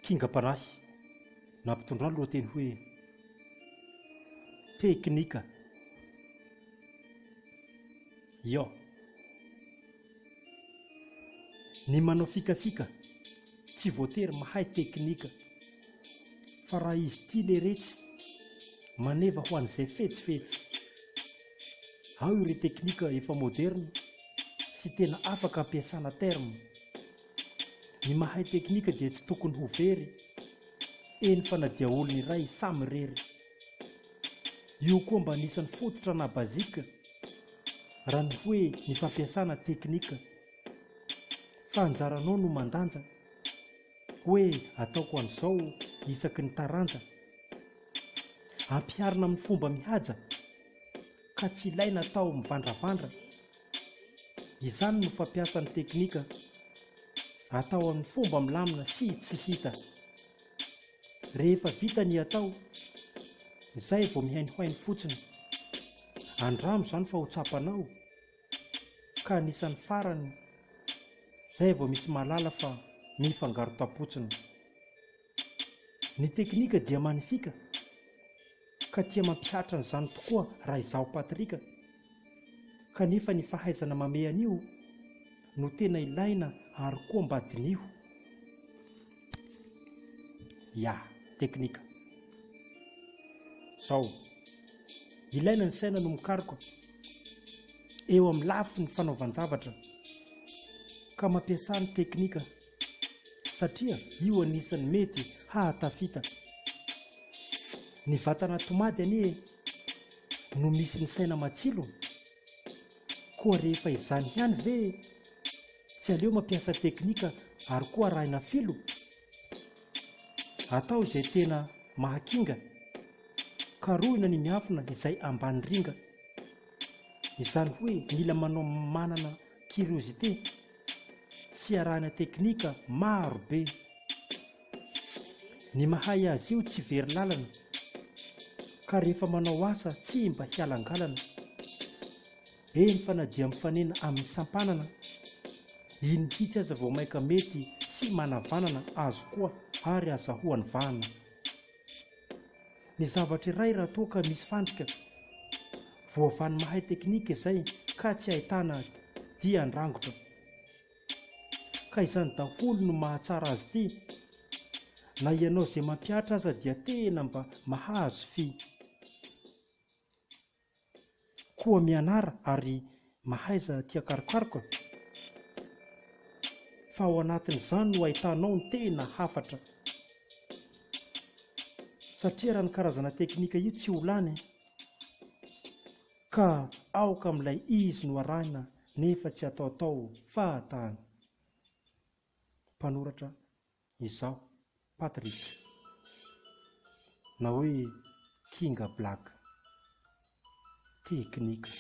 KINGAM-PANAHY nampitondra lohateny hoe TEKNIKA. Yo, ny manao fikafika tsy voatery mahay teknika, fa raha izy tia le retsy maneva ho an'izay fetsifetsy. Ao ireo teknika efa moderna sy tena afaka ampiasana terme. Ny mahay teknika dia tsy tokony ho very, eny fa na dia olona iray samy rery. Io koa mba anisan'ny fototra na bazika raha ny hoe ny fampiasana teknika. Fa anjaranao no mandanja hoe ataoko an'izao isaky ny taranja, ampiharina amin'ny fomba mihaja ka tsy ilaina atao mivandravandra. Izany no fampiasan'ny teknika, atao amin'ny fomba milamina sy tsy hita. Rehefa vita ny atao, izay vao mihainohaino fotsiny. Andramo izany fa ho tsapanao, ka anisan'ny farany, izay vao misy malala fa mifangaro tapotsiny. Ny teknika dia magnifika, ka tia mampihatra an'izany tokoa raha izaho patrika. Kanefa ny fahaizana mame an'io no tena ilaina ary koa mba dinio. Ya, teknika. Zao, ilaina ny saina no mikaroka eo amin'ny lafiny ny fanaovan-javatra ka mampiasa ny teknika, satria io anisan'ny mety hahatafita. Ny vatana tomady anie no misy ny saina matsilo, koa rehefa izany ihany ve tsy aleo mampiasa teknika ary koa arahina filo. Atao izay tena mahakinga, karohina ny miafina izay ambany ringa. Izany hoe mila manana curiosité sy arahina teknika maro be. Ny mahay azy io tsy very lalana, ka rehefa manao asa tsy mba hialangalana. Eny fa na dia mifanena amin'ny sampanana, iny mihitsy aza vao maika mety sy manavanana azo koa ary azahoany vahana. Ny zavatra iray raha toa ka misy fandrika, voavan'ny mahay teknika izay ka tsy ahitana dia andrangotra. Ka izany daholo no mahatsara azy ity, na ianao izay mampiatra aza dia tena mba mahazo fi. Koa mianara ary mahaiza tia karokaroka, fa ao anatin'izany no ahitanao ny tena hafatra. Satria raha ny karazana teknika io tsy ho lany, ka aoka amin'ilay izy no arahina nefa tsy ataotao fahatany. Mpanoratra izaho Patrick, na hoe KINGA Black, teknika.